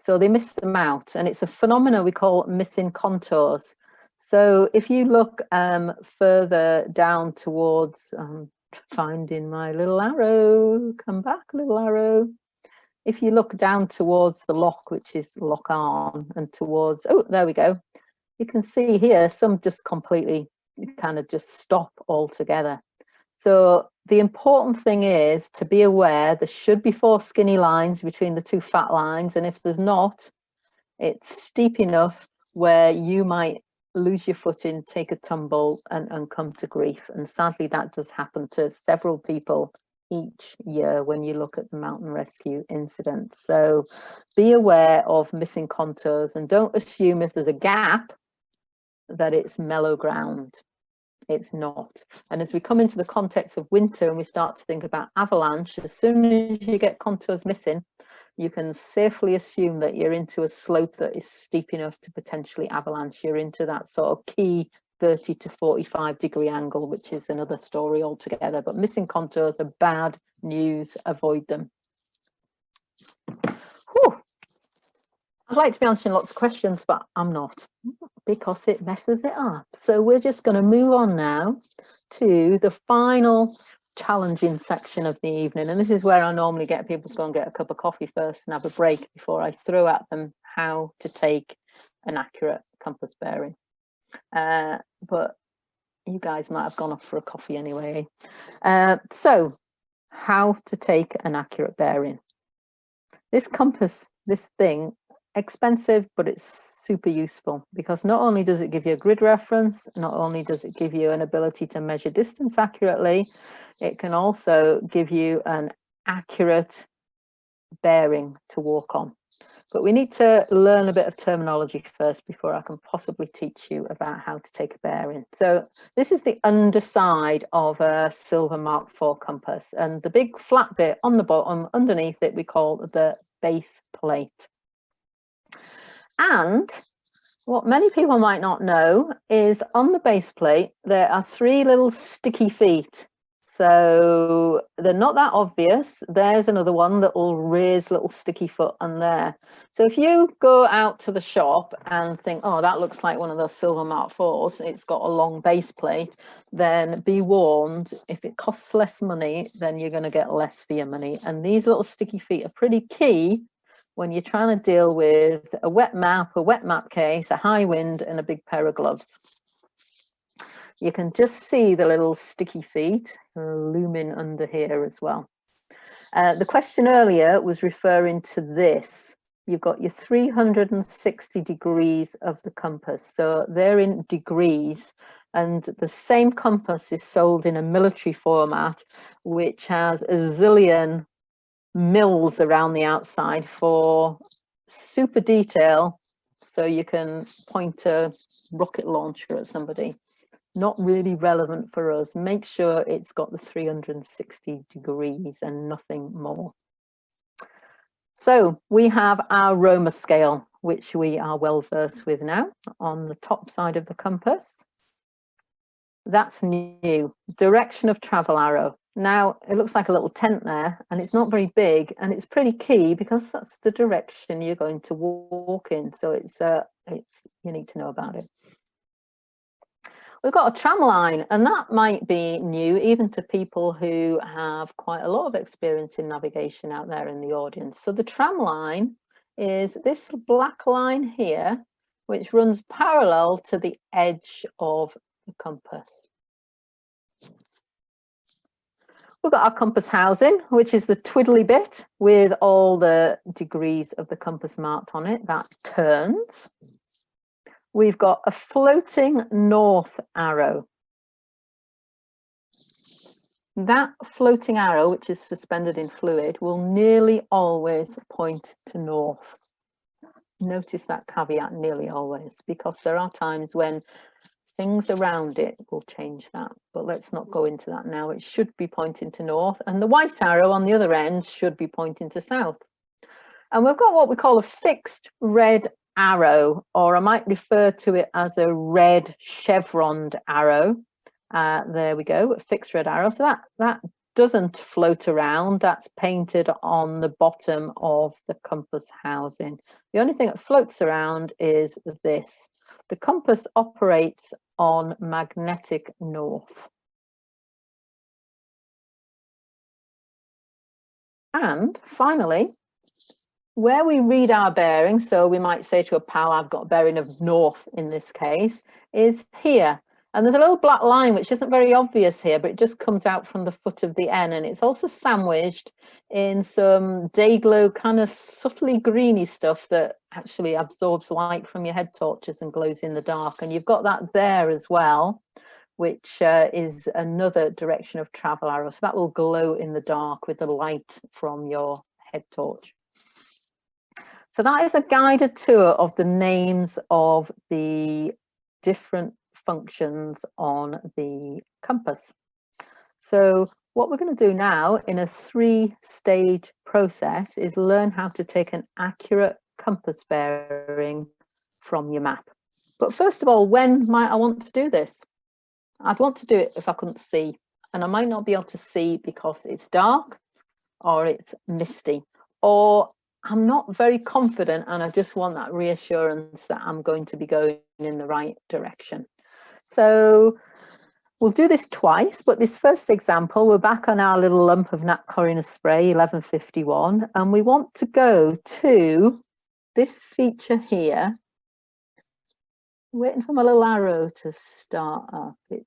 So they miss them out, and it's a phenomenon we call missing contours. So if you look further down towards, finding my little arrow, come back, little arrow. If you look down towards the loch, which is Loch Arn, and towards, oh, there we go. You can see here some just completely kind of just stop altogether. So the important thing is to be aware there should be 4 skinny lines between the 2 fat lines, and if there's not, it's steep enough where you might lose your footing, take a tumble and come to grief. And sadly that does happen to several people each year when you look at the mountain rescue incidents. So be aware of missing contours and don't assume if there's a gap that it's mellow ground. It's not. And as we come into the context of winter and we start to think about avalanche, as soon as you get contours missing, you can safely assume that you're into a slope that is steep enough to potentially avalanche. You're into that sort of key 30 to 45 degree angle, which is another story altogether. But missing contours are bad news. Avoid them. Whew. I'd like to be answering lots of questions, but I'm not, because it messes it up. So we're just going to move on now to the final challenging section of the evening. And this is where I normally get people to go and get a cup of coffee first and have a break before I throw at them how to take an accurate compass bearing. But you guys might have gone off for a coffee anyway. So how to take an accurate bearing. This compass, this thing, expensive, but it's super useful because not only does it give you a grid reference, not only does it give you an ability to measure distance accurately, it can also give you an accurate bearing to walk on. But we need to learn a bit of terminology first before I can possibly teach you about how to take a bearing. So this is the underside of a silver Mark IV compass, and the big flat bit on the bottom underneath it we call the base plate. And What many people might not know is on the base plate, there are 3 little sticky feet. So they're not that obvious. There's another one that will raise little sticky foot on there. So if you go out to the shop and think, oh, that looks like one of those Silver Mark IVs, it's got a long base plate, then be warned, if it costs less money, then you're going to get less for your money. And these little sticky feet are pretty key when you're trying to deal with a wet map case, a high wind, and a big pair of gloves. You can just see the little sticky feet looming under here as well. The question earlier was referring to this. You've got your 360 degrees of the compass. So they're in degrees, and the same compass is sold in a military format, which has a zillion mills around the outside for super detail, so you can point a rocket launcher at somebody. Not really relevant for us. Make sure it's got the 360 degrees and nothing more. So we have our Roma scale, which we are well versed with now, on the top side of the compass. That's new. Direction of travel arrow. Now it looks like a little tent there, and it's not very big, and it's pretty key because that's the direction you're going to walk in. So it's you need to know about it. We've got a tram line, and that might be new even to people who have quite a lot of experience in navigation out there in the audience. So the tram line is this black line here, which runs parallel to the edge of the compass. We've got our compass housing, which is the twiddly bit with all the degrees of the compass marked on it. That turns. We've got a floating north arrow. That floating arrow, which is suspended in fluid, will nearly always point to north. Notice that caveat, nearly always, because there are times when things around it will change that, but let's not go into that now. It should be pointing to north, and the white arrow on the other end should be pointing to south. And we've got what we call a fixed red arrow, or I might refer to it as a red chevroned arrow. There we go, a fixed red arrow. So that doesn't float around, that's painted on the bottom of the compass housing. The only thing that floats around is this. The compass operates on magnetic north. And finally, where we read our bearing, so we might say to a pal, I've got a bearing of north in this case, is here. And there's a little black line which isn't very obvious here, but it just comes out from the foot of the N, and it's also sandwiched in some day glow kind of subtly greeny stuff that actually absorbs light from your head torches and glows in the dark. And you've got that there as well, which is another direction of travel arrow. So that will glow in the dark with the light from your head torch. So that is a guided tour of the names of the different functions on the compass. So what we're going to do now in a 3-stage process is learn how to take an accurate compass bearing from your map. But first of all, when might I want to do this? I'd want to do it if I couldn't see, and I might not be able to see because it's dark or it's misty, or I'm not very confident and I just want that reassurance that I'm going to be going in the right direction. So we'll do this twice, but this first example, we're back on our little lump of Nat Corina spray, 1151, and we want to go to this feature here. Waiting for my little arrow to start up. It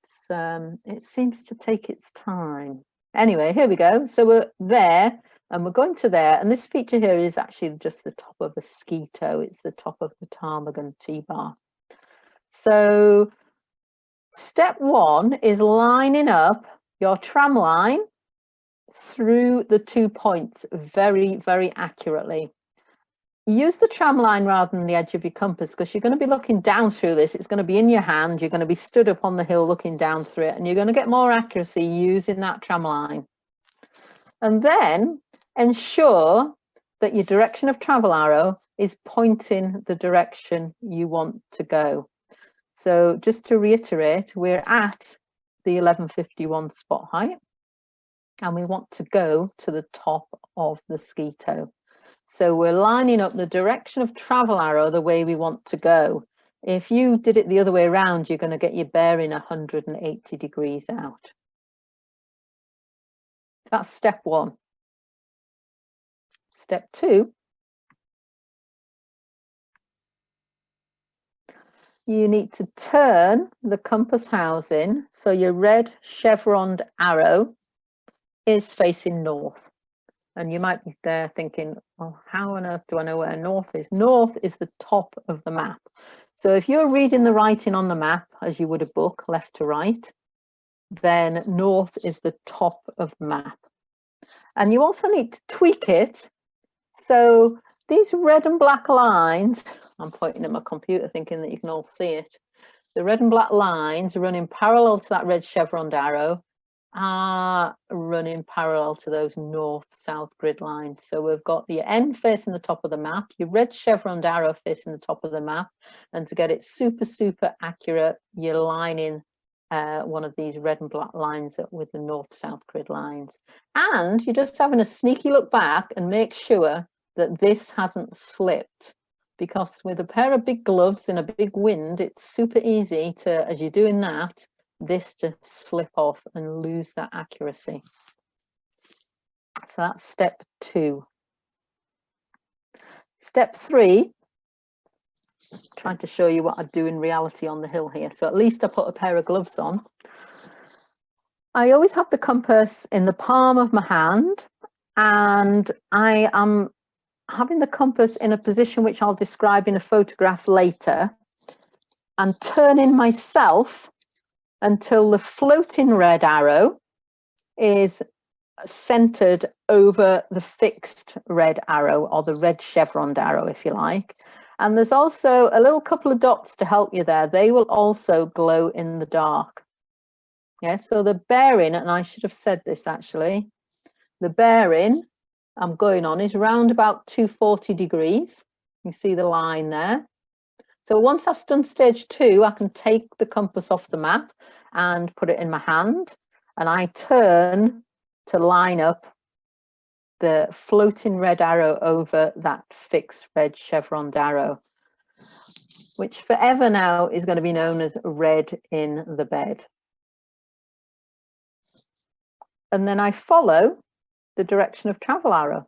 seems to take its time. Anyway, here we go. So we're there and we're going to there, and this feature here is actually just the top of a ski toe. It's the top of the Ptarmigan T-bar. So step 1 is lining up your tram line through the 2 points very, very accurately. Use the tram line rather than the edge of your compass, because you're going to be looking down through this. It's going to be in your hand. You're going to be stood up on the hill looking down through it, and you're going to get more accuracy using that tram line. And then ensure that your direction of travel arrow is pointing the direction you want to go. So just to reiterate, we're at the 1151 spot height and we want to go to the top of the ski toe. So we're lining up the direction of travel arrow the way we want to go. If you did it the other way around, you're going to get your bearing 180 degrees out. That's step one. Step two, you need to turn the compass housing so your red chevroned arrow is facing north. And you might be there thinking, well, how on earth do I know where north is? North is the top of the map. So if you're reading the writing on the map, as you would a book, left to right, then north is the top of the map. And you also need to tweak it. So these red and black lines, I'm pointing at my computer thinking that you can all see it. The red and black lines running parallel to that red chevroned arrow are running parallel to those north-south grid lines. So we've got the end facing the top of the map, your red chevroned arrow facing the top of the map, and to get it super accurate, you're lining one of these red and black lines up with the north-south grid lines. And you're just having a sneaky look back and make sure that this hasn't slipped, because with a pair of big gloves in a big wind, it's super easy to, as you're doing that, this to slip off and lose that accuracy. So that's step two. Step three, trying to show you what I do in reality on the hill here. So at least I put a pair of gloves on. I always have the compass in the palm of my hand, and I am having the compass in a position which I'll describe in a photograph later, and turning myself until the floating red arrow is centered over the fixed red arrow, or the red chevroned arrow, if you like. And there's also a little couple of dots to help you there. They will also glow in the dark. Yeah, so the bearing, and I should have said this actually, the bearing I'm going on is around about 240 degrees. You see the line there. So once I've done stage two, I can take the compass off the map and put it in my hand, and I turn to line up the floating red arrow over that fixed red chevroned arrow, which forever now is going to be known as red in the bed. And then I follow the direction of travel arrow,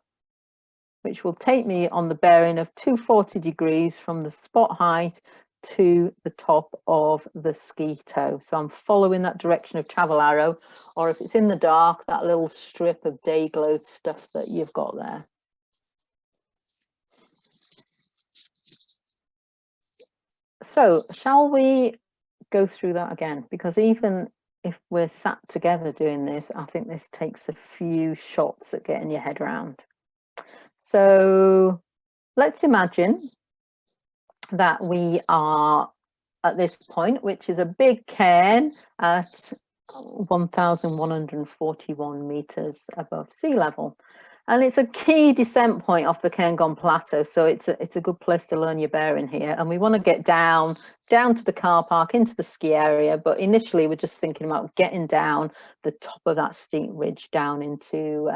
which will take me on the bearing of 240 degrees from the spot height to the top of the ski toe. So I'm following that direction of travel arrow, or if it's in the dark, that little strip of day glow stuff that you've got there. So shall we go through that again? Because even if we're sat together doing this, I think this takes a few shots at getting your head around. So let's imagine that we are at this point, which is a big cairn at 1,141 meters above sea level. And it's a key descent point off the Cairngorm Plateau, so it's a good place to learn your bearing here. And we want to get down to the car park, into the ski area, but initially we're just thinking about getting down the top of that steep ridge down into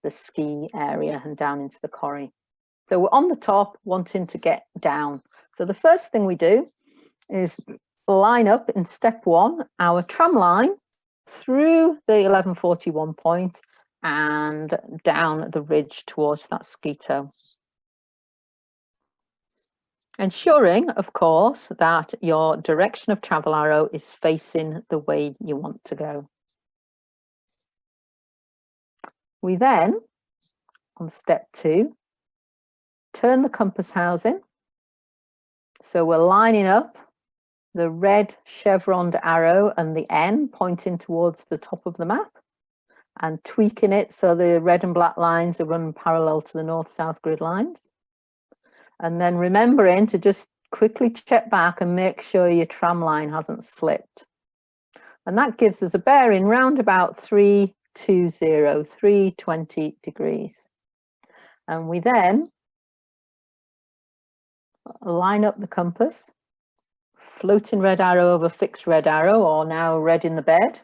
the ski area and down into the quarry. So we're on the top, wanting to get down. So the first thing we do is line up in step one our tram line through the 1141 point and down the ridge towards that ski toe. Ensuring, of course, that your direction of travel arrow is facing the way you want to go. We then, on step two, turn the compass housing. So we're lining up the red chevroned arrow and the N pointing towards the top of the map, and tweaking it so the red and black lines are running parallel to the north-south grid lines. And then remembering to just quickly check back and make sure your tram line hasn't slipped. And that gives us a bearing round about 320 degrees. And we then line up the compass, floating red arrow over fixed red arrow, or now red in the bed,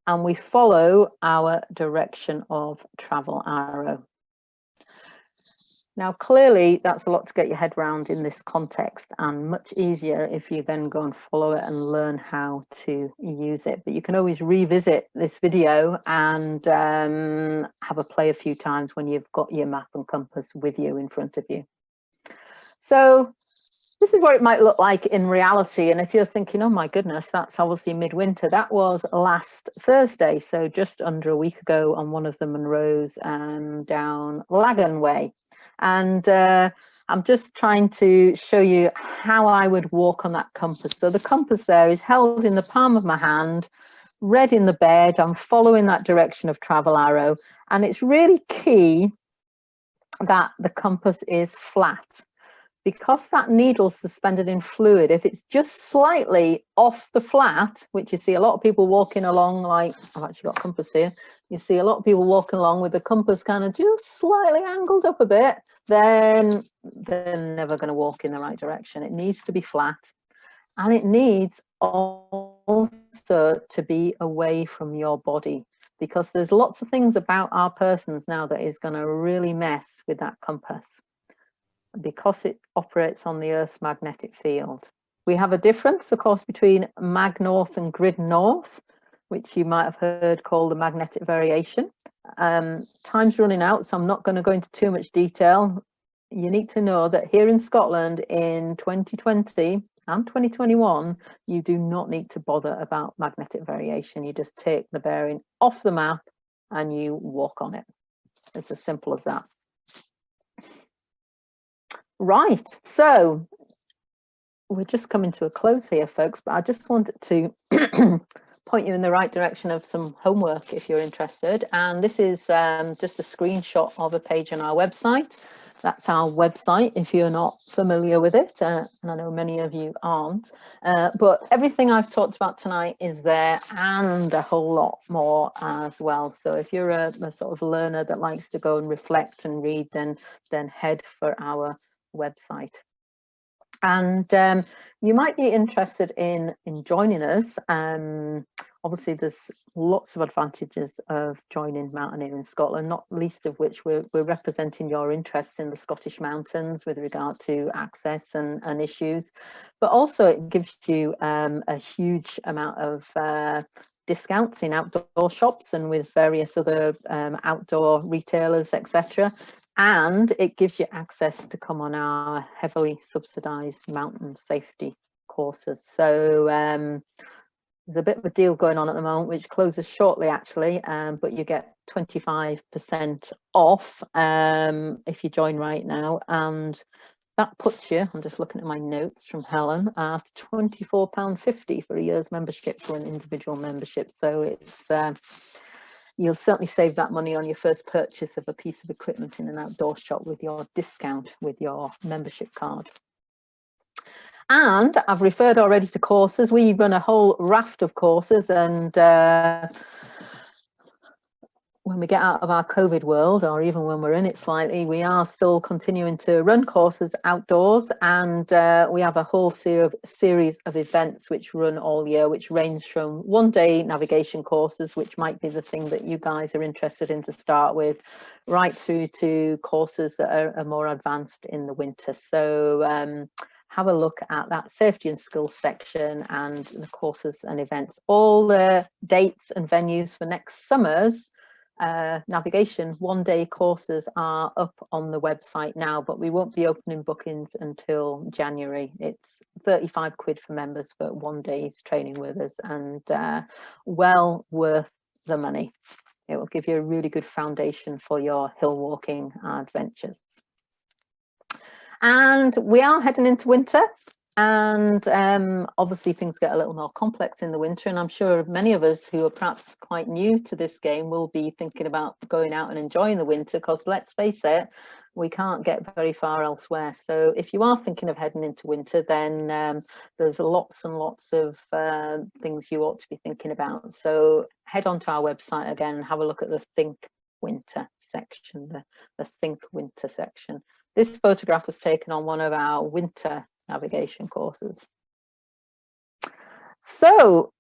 and we follow our direction of travel arrow. Now, clearly, that's a lot to get your head around in this context, and much easier if you then go and follow it and learn how to use it. But you can always revisit this video and have a play a few times when you've got your map and compass with you in front of you. So this is what it might look like in reality. And if you're thinking, oh my goodness, that's obviously midwinter, that was last Thursday, so just under a week ago, on one of the Munros down Lagan Way. And I'm just trying to show you how I would walk on that compass. So the compass there is held in the palm of my hand, red in the bed. I'm following that direction of travel arrow. And it's really key that the compass is flat, because that needle's suspended in fluid. If it's just slightly off the flat, which you see a lot of people walking along, like I've actually got a compass here, you see a lot of people walking along with the compass kind of just slightly angled up a bit, then they're never going to walk in the right direction. It needs to be flat, and it needs also to be away from your body, because there's lots of things about our persons now that is going to really mess with that compass, because it operates on the Earth's magnetic field. We have a difference, of course, between mag north and grid north, which you might have heard called the magnetic variation. Time's running out, so I'm not going to go into too much detail. You need to know that here in Scotland in 2020 and 2021, you do not need to bother about magnetic variation. You just take the bearing off the map and you walk on it. It's as simple as that. Right, so we're just coming to a close here, folks, but I just wanted to point you in the right direction of some homework if you're interested. And this is just a screenshot of a page on our website. That's our website if you're not familiar with it, and I know many of you aren't, but everything I've talked about tonight is there, and a whole lot more as well. So if you're a sort of learner that likes to go and reflect and read, then head for our website. And you might be interested in joining us. Obviously, there's lots of advantages of joining Mountaineering Scotland, not least of which we're representing your interests in the Scottish mountains with regard to access and issues. But also it gives you a huge amount of discounts in outdoor shops and with various other outdoor retailers, etc. And it gives you access to come on our heavily subsidised mountain safety courses. So there's a bit of a deal going on at the moment, which closes shortly actually, but you get 25% off if you join right now. And that puts you, I'm just looking at my notes from Helen, at £24.50 for a year's membership for an individual membership. So it's you'll certainly save that money on your first purchase of a piece of equipment in an outdoor shop with your discount with your membership card. And I've referred already to courses. We run a whole raft of courses, and when we get out of our COVID world, or even when we're in it slightly, we are still continuing to run courses outdoors, and we have a whole series of events which run all year, which range from one-day navigation courses, which might be the thing that you guys are interested in to start with, right through to courses that are more advanced in the winter. So have a look at that safety and skills section and the courses and events. All the dates and venues for next summer's navigation one-day courses are up on the website now, but we won't be opening bookings until January. It's 35 quid for members for 1 day's training with us, and well worth the money. It will give you a really good foundation for your hill walking adventures. And we are heading into winter, and obviously things get a little more complex in the winter, and I'm sure many of us who are perhaps quite new to this game will be thinking about going out and enjoying the winter, because let's face it, we can't get very far elsewhere. So if you are thinking of heading into winter, then there's lots and lots of things you ought to be thinking about. So head on to our website again and have a look at the Think Winter section, the Think Winter section. This photograph was taken on one of our winter navigation courses. So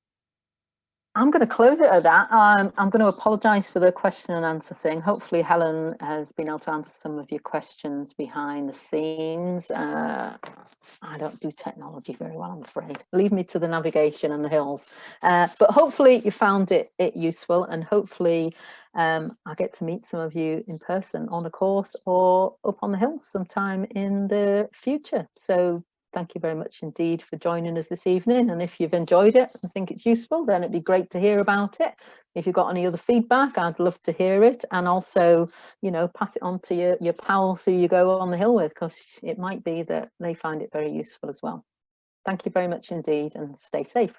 I'm going to close it at that. I'm going to apologise for the question and answer thing. Hopefully Helen has been able to answer some of your questions behind the scenes. I don't do technology very well, I'm afraid. Leave me to the navigation and the hills. But hopefully you found it useful, and hopefully I'll get to meet some of you in person on a course or up on the hill sometime in the future. So thank you very much indeed for joining us this evening. And if you've enjoyed it and think it's useful, then it'd be great to hear about it. If you've got any other feedback, I'd love to hear it. And also, you know, pass it on to your pals who you go on the hill with, because it might be that they find it very useful as well. Thank you very much indeed, and stay safe.